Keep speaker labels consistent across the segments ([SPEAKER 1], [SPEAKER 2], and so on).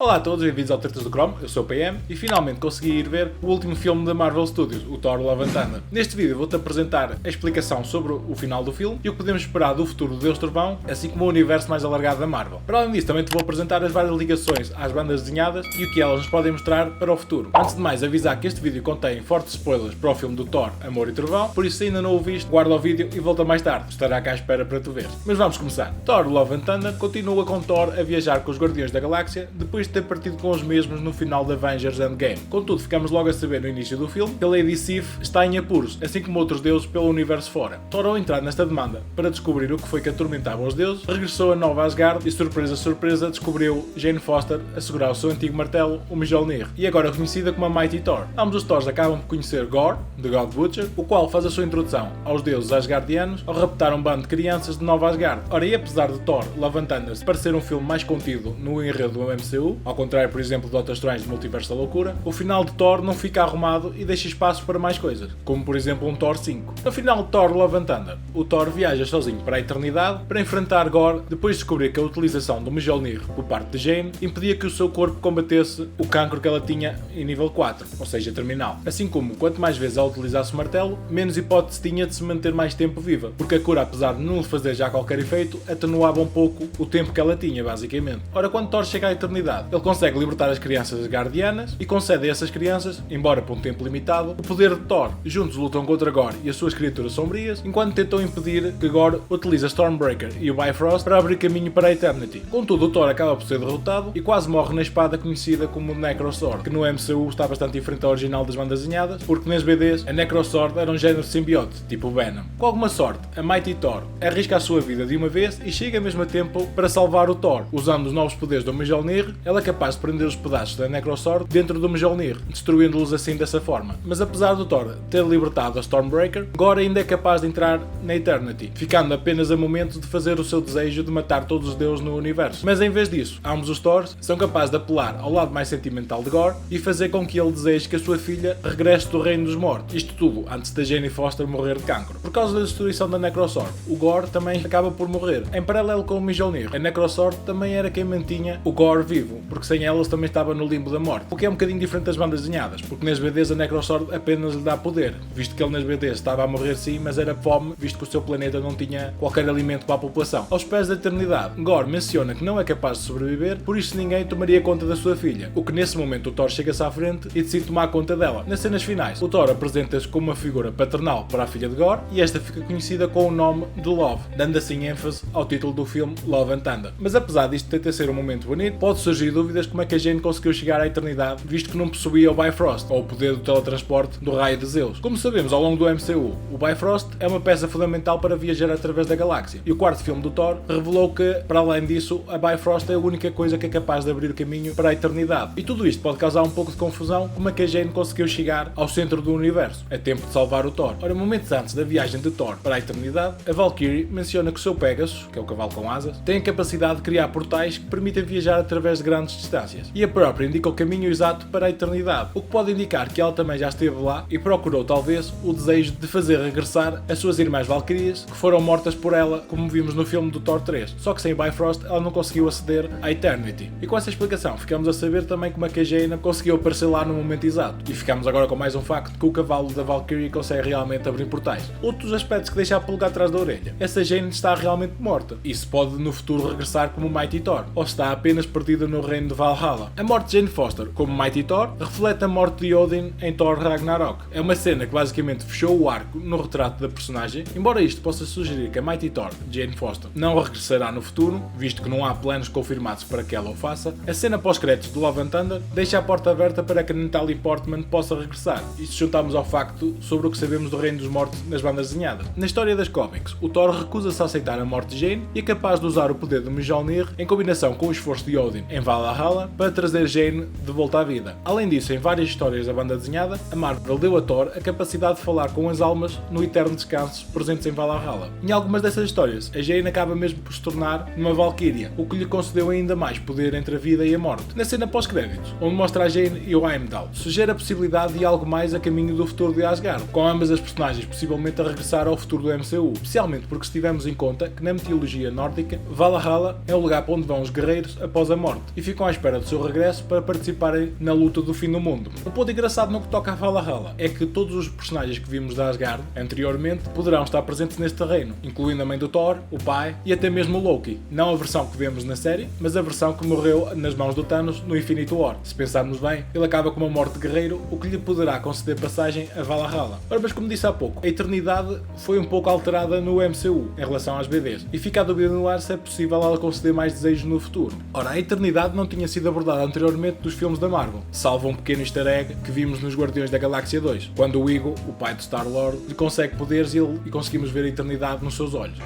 [SPEAKER 1] Olá a todos, bem-vindos ao Tretas do Chrome, eu sou o PM e finalmente consegui ir ver o último filme da Marvel Studios, o Thor Love and Thunder. Neste vídeo vou-te apresentar a explicação sobre o final do filme e o que podemos esperar do futuro do Deus Trovão, assim como o universo mais alargado da Marvel. Para além disso, também te vou apresentar as várias ligações às bandas desenhadas e o que elas nos podem mostrar para o futuro. Antes de mais, avisar que este vídeo contém fortes spoilers para o filme do Thor, Amor e Trovão, por isso se ainda não o viste, guarda o vídeo e volta mais tarde, estará cá à espera para tu ver. Mas vamos começar. Thor Love and Thunder continua com Thor a viajar com os Guardiões da Galáxia depois de ter partido com os mesmos no final de Avengers Endgame. Contudo, ficamos logo a saber no início do filme que a Lady Sif está em apuros, assim como outros deuses pelo universo fora. Thor, ao entrar nesta demanda para descobrir o que foi que atormentava os deuses, regressou a Nova Asgard e, surpresa surpresa, descobriu Jane Foster a segurar o seu antigo martelo, o Mjolnir, e agora conhecida como a Mighty Thor. Ambos os Thors acabam por conhecer Gorr, The God Butcher, o qual faz a sua introdução aos deuses asgardianos ao raptar um bando de crianças de Nova Asgard. Ora, e apesar de Thor Love and Thunder parecer um filme mais contido no enredo do MCU, ao contrário, por exemplo, de Doctor Strange do Multiverso da Loucura, o final de Thor não fica arrumado e deixa espaço para mais coisas, como por exemplo um Thor 5. No final de Thor Love and Thunder, o Thor viaja sozinho para a eternidade para enfrentar Gorr depois de descobrir que a utilização do Mjolnir por parte de Jane impedia que o seu corpo combatesse o cancro que ela tinha em nível 4, ou seja, terminal. Assim como, quanto mais vezes ela utilizasse o martelo, menos hipótese tinha de se manter mais tempo viva, porque a cura, apesar de não lhe fazer já qualquer efeito, atenuava um pouco o tempo que ela tinha, basicamente. Ora, quando Thor chega à eternidade, ele consegue libertar as crianças asgardianas e concede a essas crianças, embora por um tempo limitado, o poder de Thor. Juntos lutam contra Gorr e as suas criaturas sombrias, enquanto tentam impedir que Gorr utilize a Stormbreaker e o Bifrost para abrir caminho para a Eternity. Contudo, o Thor acaba por ser derrotado e quase morre na espada conhecida como Necrosword, que no MCU está bastante diferente ao original das bandas desenhadas, porque nas BDs a Necrosword era um género de simbiote, tipo Venom. Com alguma sorte, a Mighty Thor arrisca a sua vida de uma vez e chega mesmo a tempo para salvar o Thor. Usando os novos poderes do Mjolnir, ela é capaz de prender os pedaços da Necrosword dentro do Mjolnir, destruindo-los assim dessa forma. Mas apesar do Thor ter libertado a Stormbreaker, Gorr ainda é capaz de entrar na Eternity, ficando apenas a momento de fazer o seu desejo de matar todos os deuses no universo. Mas em vez disso, ambos os Thors são capazes de apelar ao lado mais sentimental de Gorr e fazer com que ele deseje que a sua filha regresse do reino dos mortos. Isto tudo antes da Jane Foster morrer de cancro. Por causa da destruição da Necrosword, o Gorr também acaba por morrer. Em paralelo com o Mjolnir, a Necrosword também era quem mantinha o Gorr vivo, porque sem elas também estava no limbo da morte. O que é um bocadinho diferente das bandas desenhadas, porque nas BDs a Necrosword apenas lhe dá poder, visto que ele nas BDs estava a morrer sim, mas era fome, visto que o seu planeta não tinha qualquer alimento para a população. Aos pés da eternidade, Gorr menciona que não é capaz de sobreviver, por isso ninguém tomaria conta da sua filha, o que nesse momento o Thor chega-se à frente e decide tomar conta dela. Nas cenas finais, o Thor apresenta-se como uma figura paternal para a filha de Gorr e esta fica conhecida com o nome de Love, dando assim ênfase ao título do filme Love and Thunder. Mas apesar disto tentar ser um momento bonito, pode surgir dúvidas como é que a Jane conseguiu chegar à eternidade, visto que não possuía o Bifrost, ou o poder do teletransporte do raio de Zeus. Como sabemos ao longo do MCU, o Bifrost é uma peça fundamental para viajar através da galáxia, e o quarto filme do Thor revelou que, para além disso, a Bifrost é a única coisa que é capaz de abrir o caminho para a eternidade. E tudo isto pode causar um pouco de confusão, como é que a Jane conseguiu chegar ao centro do universo, a tempo de salvar o Thor. Ora, momentos antes da viagem de Thor para a eternidade, a Valkyrie menciona que o seu Pegasus, que é o cavalo com asas, tem a capacidade de criar portais que permitem viajar através de grandes distâncias, e a própria indica o caminho exato para a eternidade, o que pode indicar que ela também já esteve lá e procurou talvez o desejo de fazer regressar as suas irmãs Valkyrias que foram mortas por ela, como vimos no filme do Thor 3, só que sem Bifrost ela não conseguiu aceder à Eternity. E com essa explicação ficamos a saber também como é que a Jaina conseguiu aparecer lá no momento exato, e ficamos agora com mais um facto que o cavalo da Valkyrie consegue realmente abrir portais. Outros aspectos que deixa a pulga atrás da orelha: essa Jane está realmente morta, e se pode no futuro regressar como Mighty Thor, ou está apenas perdida no reino de Valhalla. A morte de Jane Foster como Mighty Thor reflete a morte de Odin em Thor Ragnarok. É uma cena que basicamente fechou o arco no retrato da personagem, embora isto possa sugerir que a Mighty Thor, Jane Foster, não regressará no futuro, visto que não há planos confirmados para que ela o faça. A cena pós-créditos de Love and Thunder deixa a porta aberta para que a Natalie Portman possa regressar. Isto juntamos ao facto sobre o que sabemos do reino dos mortos nas bandas desenhadas. Na história das cómics, o Thor recusa-se a aceitar a morte de Jane e é capaz de usar o poder do Mjolnir em combinação com o esforço de Odin em Valhalla para trazer Jane de volta à vida. Além disso, em várias histórias da banda desenhada, a Marvel deu a Thor a capacidade de falar com as almas no eterno descanso presentes em Valhalla. Em algumas dessas histórias, a Jane acaba mesmo por se tornar uma Valkyria, o que lhe concedeu ainda mais poder entre a vida e a morte. Na cena pós-créditos, onde mostra a Jane e o Heimdall, sugere a possibilidade de algo mais a caminho do futuro de Asgard, com ambas as personagens possivelmente a regressar ao futuro do MCU, especialmente porque se tivermos em conta que na mitologia nórdica, Valhalla é o lugar para onde vão os guerreiros após a morte, e ficam à espera do seu regresso para participarem na luta do fim do mundo. Um ponto engraçado no que toca a Valhalla é que todos os personagens que vimos da Asgard anteriormente poderão estar presentes neste terreno, incluindo a mãe do Thor, o pai e até mesmo o Loki. Não a versão que vemos na série, mas a versão que morreu nas mãos do Thanos no Infinity War. Se pensarmos bem, ele acaba com uma morte de guerreiro, o que lhe poderá conceder passagem a Valhalla. Ora, mas como disse há pouco, a eternidade foi um pouco alterada no MCU em relação às BDs, e fica a dúvida no ar se é possível ela conceder mais desejos no futuro. Ora, a eternidade não tinha sido abordada anteriormente dos filmes da Marvel, salvo um pequeno easter egg que vimos nos Guardiões da Galáxia 2, quando o Ego, o pai de Star-Lord, lhe consegue poderes e conseguimos ver a eternidade nos seus olhos.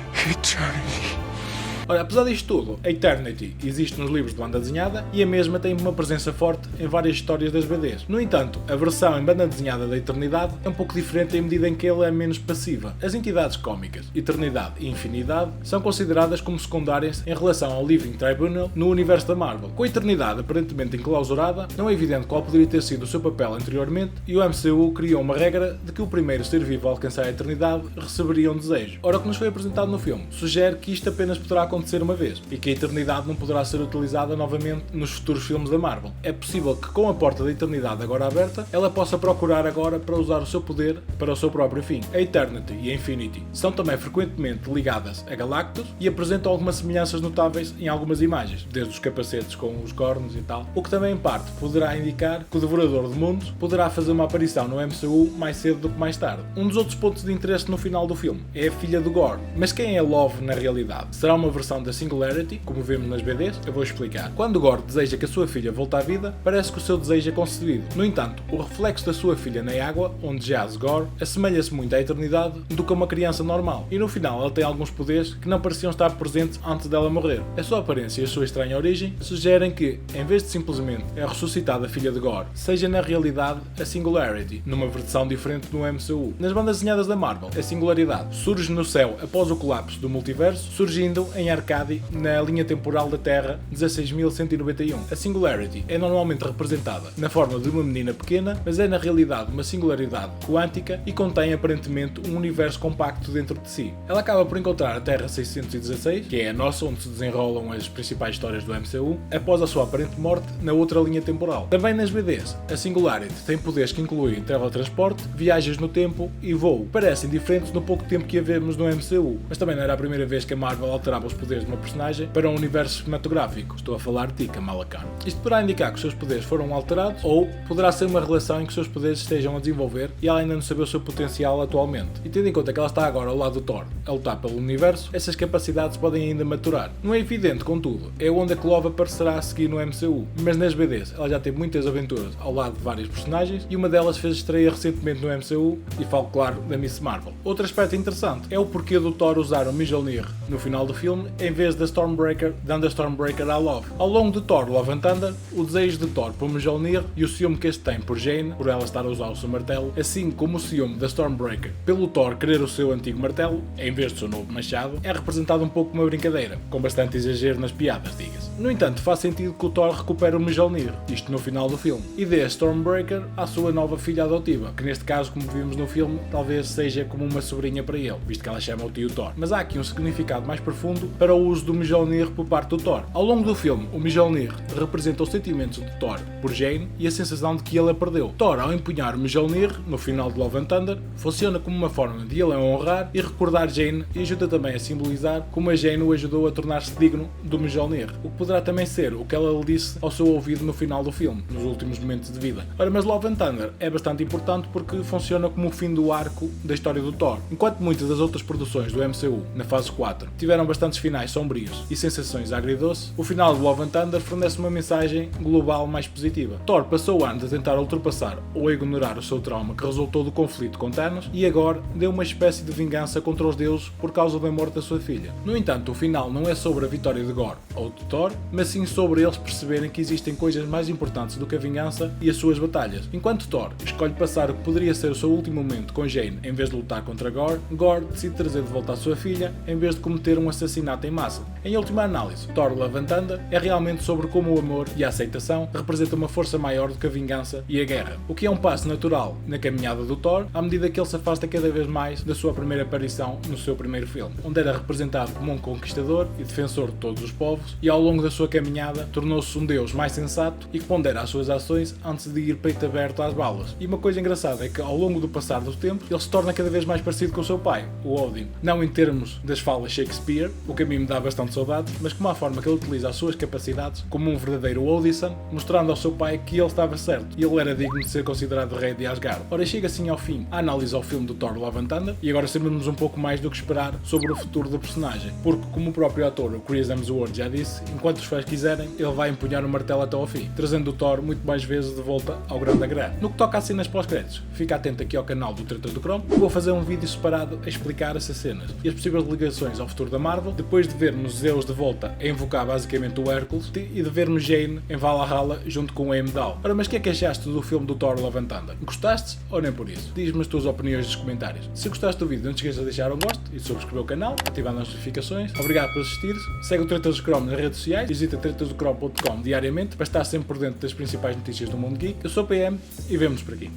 [SPEAKER 1] Ora, apesar disto tudo, a Eternity existe nos livros de banda desenhada e a mesma tem uma presença forte em várias histórias das BDs. No entanto, a versão em banda desenhada da Eternidade é um pouco diferente em medida em que ela é menos passiva. As entidades cómicas, Eternidade e Infinidade, são consideradas como secundárias em relação ao Living Tribunal no universo da Marvel. Com a Eternidade aparentemente enclausurada, não é evidente qual poderia ter sido o seu papel anteriormente e o MCU criou uma regra de que o primeiro ser vivo a alcançar a Eternidade receberia um desejo. Ora, o que nos foi apresentado no filme sugere que isto apenas poderá acontecer uma vez e que a eternidade não poderá ser utilizada novamente nos futuros filmes da Marvel. É possível que, com a porta da eternidade agora aberta, ela possa procurar agora para usar o seu poder para o seu próprio fim. A Eternity e a Infinity são também frequentemente ligadas a Galactus e apresentam algumas semelhanças notáveis em algumas imagens, desde os capacetes com os cornos e tal, o que também em parte poderá indicar que o Devorador de Mundos poderá fazer uma aparição no MCU mais cedo do que mais tarde. Um dos outros pontos de interesse no final do filme é a filha do Gore. Mas quem é Love na realidade? Será uma versão da Singularity, como vemos nas BDs? Eu vou explicar. Quando Gore deseja que a sua filha volte à vida, parece que o seu desejo é concedido. No entanto, o reflexo da sua filha na água, onde jaz Gore, assemelha-se muito à eternidade do que a uma criança normal, e no final ela tem alguns poderes que não pareciam estar presentes antes dela morrer. A sua aparência e a sua estranha origem sugerem que, em vez de simplesmente a ressuscitada filha de Gore, seja na realidade a Singularity, numa versão diferente do MCU. Nas bandas desenhadas da Marvel, a Singularidade surge no céu após o colapso do multiverso, surgindo em Arcade na linha temporal da Terra 16.191. A Singularity é normalmente representada na forma de uma menina pequena, mas é na realidade uma singularidade quântica e contém aparentemente um universo compacto dentro de si. Ela acaba por encontrar a Terra 616, que é a nossa onde se desenrolam as principais histórias do MCU, após a sua aparente morte na outra linha temporal. Também nas BDs, a Singularity tem poderes que incluem teletransporte, viagens no tempo e voo. Parecem diferentes no pouco tempo que a vemos no MCU, mas também não era a primeira vez que a Marvel alterava os poderes de uma personagem para um universo cinematográfico. Estou a falar de ti, Kamala Khan. Isto poderá indicar que os seus poderes foram alterados ou poderá ser uma relação em que os seus poderes estejam a desenvolver e ela ainda não sabe o seu potencial atualmente. E tendo em conta que ela está agora ao lado do Thor a lutar pelo universo, essas capacidades podem ainda maturar. Não é evidente, contudo, é onde a Clove aparecerá a seguir no MCU, mas nas BDs ela já teve muitas aventuras ao lado de vários personagens e uma delas fez estreia recentemente no MCU e falo, claro, da Miss Marvel. Outro aspecto interessante é o porquê do Thor usar o Mjolnir no final do filme em vez da Stormbreaker, dando a Stormbreaker à Love. Ao longo de Thor Love and Thunder, o desejo de Thor por Mjolnir e o ciúme que este tem por Jane, por ela estar a usar o seu martelo, assim como o ciúme da Stormbreaker pelo Thor querer o seu antigo martelo, em vez do seu novo machado, é representado um pouco como uma brincadeira, com bastante exagero nas piadas, diga-se. No entanto, faz sentido que o Thor recupere o Mjolnir, isto no final do filme, e dê a Stormbreaker à sua nova filha adotiva, que neste caso, como vimos no filme, talvez seja como uma sobrinha para ele, visto que ela chama o tio Thor. Mas há aqui um significado mais profundo para o uso do Mjolnir por parte do Thor. Ao longo do filme, o Mjolnir representa os sentimentos de Thor por Jane e a sensação de que ele a perdeu. Thor, ao empunhar o Mjolnir, no final de Love and Thunder, funciona como uma forma de ele a honrar e recordar Jane e ajuda também a simbolizar como a Jane o ajudou a tornar-se digno do Mjolnir, o que poderá também ser o que ela lhe disse ao seu ouvido no final do filme, nos últimos momentos de vida. Ora, mas Love and Thunder é bastante importante porque funciona como o fim do arco da história do Thor. Enquanto muitas das outras produções do MCU, na fase 4, tiveram bastantes finais sombrios e sensações agridoce, o final de Love and Thunder fornece uma mensagem global mais positiva. Thor passou anos a tentar ultrapassar ou ignorar o seu trauma que resultou do conflito com Thanos e agora deu uma espécie de vingança contra os deuses por causa da morte da sua filha. No entanto, o final não é sobre a vitória de Gore ou de Thor, mas sim sobre eles perceberem que existem coisas mais importantes do que a vingança e as suas batalhas. Enquanto Thor escolhe passar o que poderia ser o seu último momento com Jane em vez de lutar contra Gore, Gore decide trazer de volta a sua filha em vez de cometer um assassinato mata em massa. Em última análise, Thor Love and Thunder é realmente sobre como o amor e a aceitação representam uma força maior do que a vingança e a guerra, o que é um passo natural na caminhada do Thor à medida que ele se afasta cada vez mais da sua primeira aparição no seu primeiro filme, onde era representado como um conquistador e defensor de todos os povos, e ao longo da sua caminhada tornou-se um deus mais sensato e que pondera as suas ações antes de ir peito aberto às balas. E uma coisa engraçada é que ao longo do passar do tempo ele se torna cada vez mais parecido com o seu pai, o Odin, não em termos das falas Shakespeare, o que a mim me dá bastante saudades, mas como a forma que ele utiliza as suas capacidades como um verdadeiro Odysseus, mostrando ao seu pai que ele estava certo e ele era digno de ser considerado rei de Asgard. Ora, chega assim ao fim a análise ao filme do Thor Love and Thunder, e agora sabemos um pouco mais do que esperar sobre o futuro do personagem, porque como o próprio ator, o Chris Hemsworth, já disse, enquanto os fãs quiserem, ele vai empunhar o martelo até ao fim, trazendo o Thor muito mais vezes de volta ao grande ecrã. No que toca a cenas pós-créditos, fica atento aqui ao canal do Tretas do Chrome, vou fazer um vídeo separado a explicar essas cenas e as possíveis ligações ao futuro da Marvel, depois de vermos Zeus de volta a invocar basicamente o Hércules e de vermos Jane em Valhalla junto com o Heimdall. Ora, mas o que é que achaste do filme do Thor Love and Thunder? Gostaste ou nem por isso? Diz-me as tuas opiniões nos comentários. Se gostaste do vídeo, não te esqueças de deixar um gosto e de subscrever o canal, ativar as notificações. Obrigado por assistir. Segue o Tretas do Chrome nas redes sociais, visita tretasdochrome.com diariamente para estar sempre por dentro das principais notícias do mundo geek. Eu sou o PM e vemo-nos por aqui.